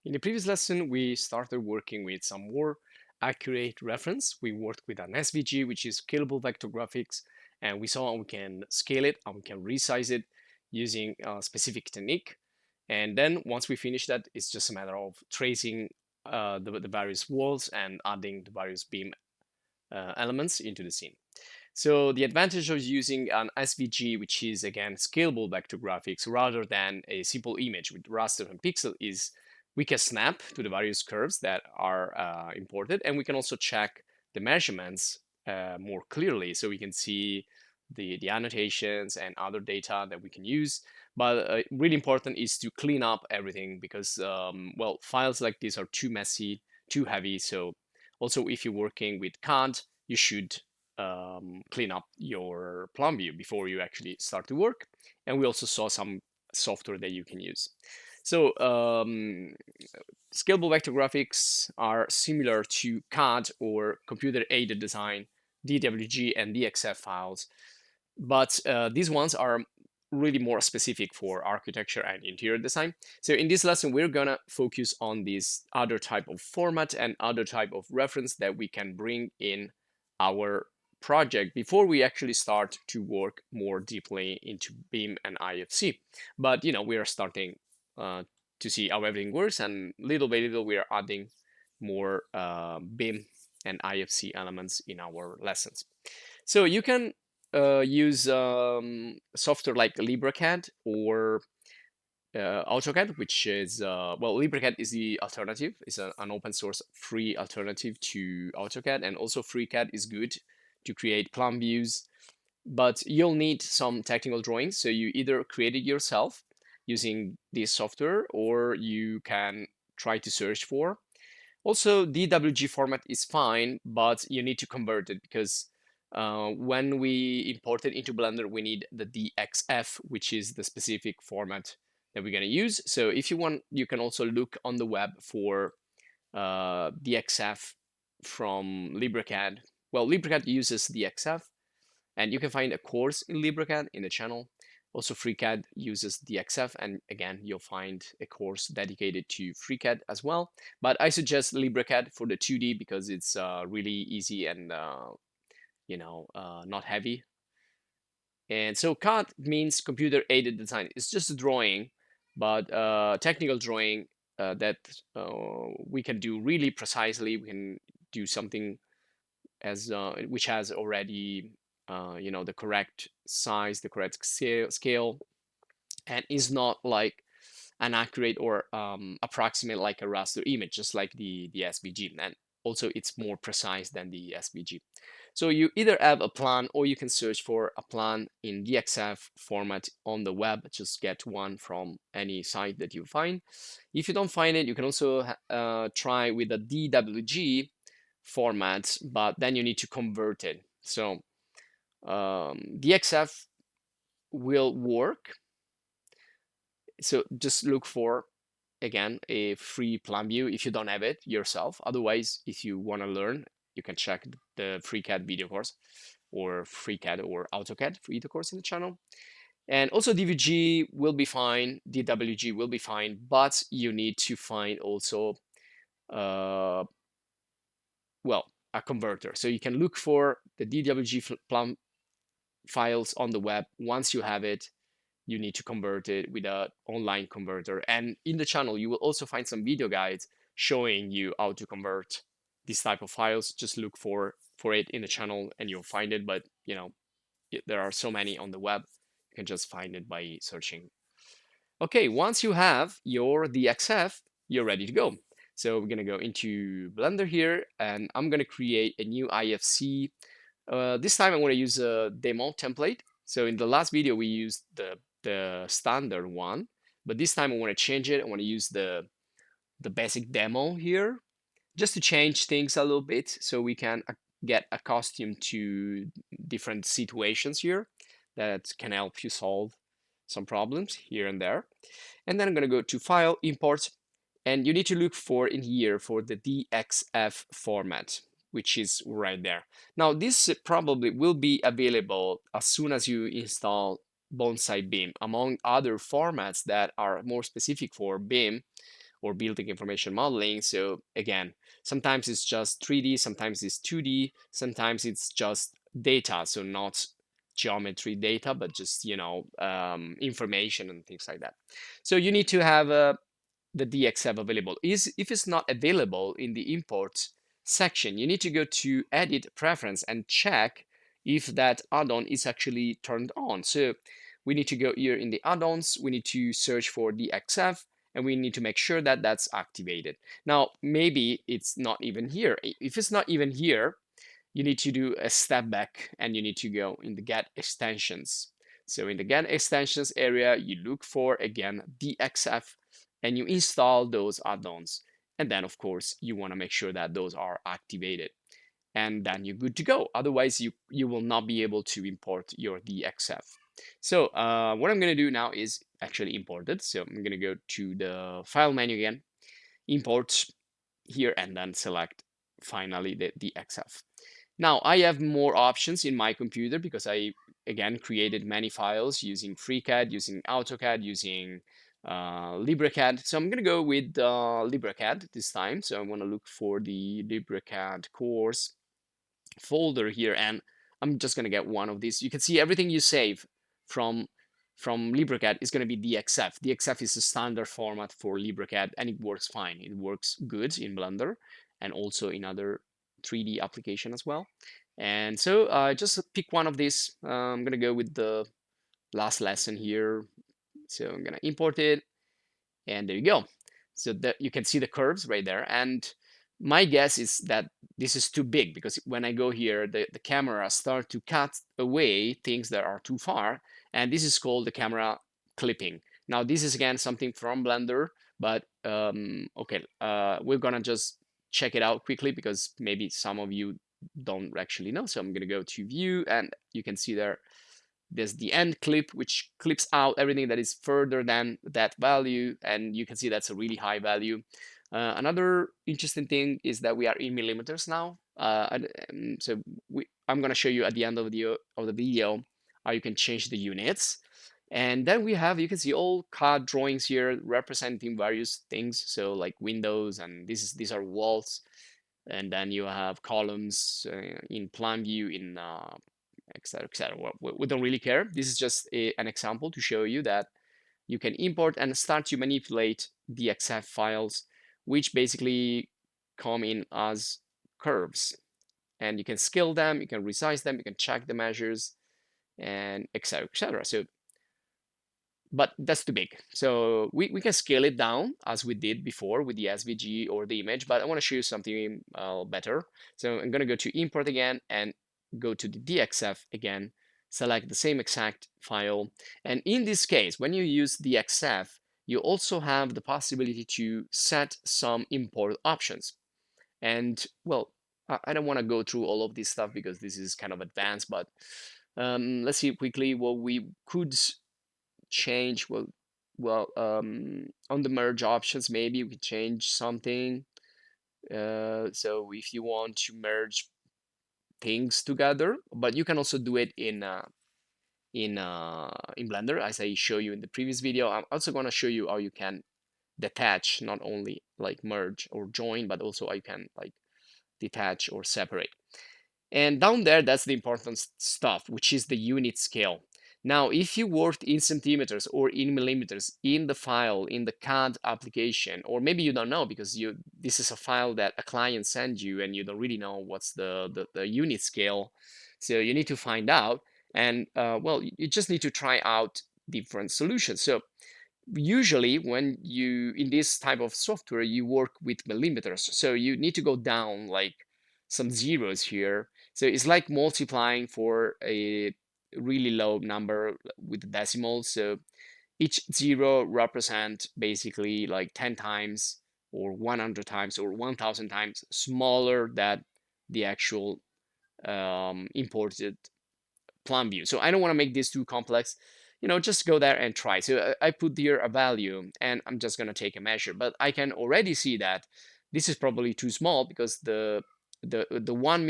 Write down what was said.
In the previous lesson, we started working with some more accurate reference. We worked with an SVG, which is scalable vector graphics, and we saw we can scale it and we can resize it using a specific technique. And then once we finish that, it's just a matter of tracing the various walls and adding the various beam elements into the scene. So the advantage of using an SVG, which is again scalable vector graphics, rather than a simple image with raster and pixel, is we can snap to the various curves that are imported, and we can also check the measurements more clearly, so we can see the annotations and other data that we can use. But really important is to clean up everything because well, files like this are too messy, too heavy. So also, if you're working with CAD, you should clean up your plan view before you actually start to work. And we also saw some software that you can use. So scalable vector graphics are similar to CAD or computer-aided design, DWG and DXF files, but these ones are really more specific for architecture and interior design. So in this lesson, we're gonna focus on this other type of format and other type of reference that we can bring in our project before we actually start to work more deeply into BIM and IFC. But we are starting to see how everything works, and little by little we are adding more BIM and IFC elements in our lessons. So you can use software like LibreCAD or AutoCAD, which is well, LibreCAD is the alternative. It's an open source free alternative to AutoCAD, and also FreeCAD is good to create plan views, but you'll need some technical drawings. So you either create it yourself using this software, or you can try to search for. Also, DWG format is fine, but you need to convert it because when we import it into Blender, we need the DXF, which is the specific format that we're going to use. So if you want, you can also look on the web for DXF from LibreCAD. Well, LibreCAD uses DXF, and you can find a course in LibreCAD in the channel. Also, FreeCAD uses DXF, and again, you'll find a course dedicated to FreeCAD as well. But I suggest LibreCAD for the 2D because it's really easy and not heavy. And so CAD means computer-aided design. It's just a drawing, but technical drawing that we can do really precisely. We can do something as which has already the correct size, the correct scale, and is not like an accurate or approximate like a raster image, just like the SVG. And also it's more precise than the SVG. So you either have a plan or you can search for a plan in DXF format on the web. Just get one from any site that you find. If you don't find it, you can also try with a DWG format, but then you need to convert it. So DXF will work. So just look for, again, a free plan view if you don't have it yourself. Otherwise, if you want to learn, you can check the FreeCAD video course or FreeCAD or AutoCAD video course in the channel. And also DWG will be fine, DWG will be fine, but you need to find also well, a converter. So you can look for the DWG plan files on the web. Once you have it, you need to convert it with an online converter. And in the channel, you will also find some video guides showing you how to convert these type of files. Just look for it in the channel and you'll find it. But there are so many on the web, you can just find it by searching. Okay, once you have your DXF, you're ready to go. So we're gonna go into Blender here, and I'm gonna create a new IFC. This time I'm gonna use a demo template. So in the last video we used the standard one, but this time I want to change it. I want to use the basic demo here, just to change things a little bit, so we can get accustomed to different situations here that can help you solve some problems here and there. And then I'm going to go to File, Import, and you need to look for in here for the DXF format, which is right there. Now, this probably will be available as soon as you install BONSAI BIM. Among other formats that are more specific for BIM, or building information modeling. So again, sometimes it's just 3D, sometimes it's 2D, sometimes it's just data, so not geometry data, but just information and things like that. So you need to have the DXF available. If it's not available in the import section, you need to go to edit preference and check if that add-on is actually turned on. So we need to go here in the add-ons, we need to search for DXF, and we need to make sure that that's activated. Now, maybe it's not even here. If it's not even here, you need to do a step back and you need to go in the get extensions. So in the get extensions area, you look for, again, DXF, and you install those add-ons. And then, of course, you want to make sure that those are activated. And then you're good to go. Otherwise, you will not be able to import your DXF. So what I'm going to do now is actually import it. So I'm going to go to the file menu again, import here, and then select finally the DXF. Now I have more options in my computer because I, again, created many files using FreeCAD, using AutoCAD, using LibreCAD. So I'm going to go with LibreCAD this time. So I want to look for the LibreCAD course folder here, and I'm just going to get one of these. You can see everything you save from LibreCAD is going to be DXF. DXF is a standard format for LibreCAD, and it works fine. It works good in Blender and also in other 3D application as well. And so just pick one of these. I'm going to go with the last lesson here. So I'm going to import it, and there you go. So that you can see the curves right there. And my guess is that this is too big, because when I go here, the camera start to cut away things that are too far, and this is called the camera clipping. Now this is, again, something from Blender, but okay, we're gonna just check it out quickly because maybe some of you don't actually know. So I'm gonna go to view, and you can see there's the end clip, which clips out everything that is further than that value, and you can see that's a really high value. Another interesting thing is that we are in millimeters now. So I'm going to show you at the end of the video how you can change the units. And then we have, you can see all CAD drawings here representing various things. So like windows, and these are walls. And then you have columns in plan view, in etc., etc. We don't really care. This is just an example to show you that you can import and start to manipulate DXF files, which basically come in as curves. And you can scale them, you can resize them, you can check the measures, and etc., etc. So, but that's too big. So we can scale it down as we did before with the SVG or the image, but I want to show you something better. So I'm going to go to import again and go to the DXF again, select the same exact file. And in this case, when you use DXF, you also have the possibility to set some import options. And well, I don't want to go through all of this stuff because this is kind of advanced, but let's see quickly what we could change. On the merge options, maybe we could change something. So if you want to merge things together, but you can also do it in Blender, as I show you in the previous video. I'm also going to show you how you can detach, not only like merge or join, but also how you can like detach or separate. And down there, that's the important stuff, which is the unit scale. Now, if you worked in centimeters or in millimeters in the file, in the CAD application, or maybe you don't know because this is a file that a client sends you and you don't really know what's the unit scale. So you need to find out. And well, you just need to try out different solutions. So usually when you, in this type of software, you work with millimeters. So you need to go down like some zeros here. So it's like multiplying for a really low number with decimals. So each zero represents basically like 10 times or 100 times or 1000 times smaller than the actual imported plan view. So I don't want to make this too complex. Just go there and try. So I put here a value and I'm just going to take a measure, but I can already see that this is probably too small because the 1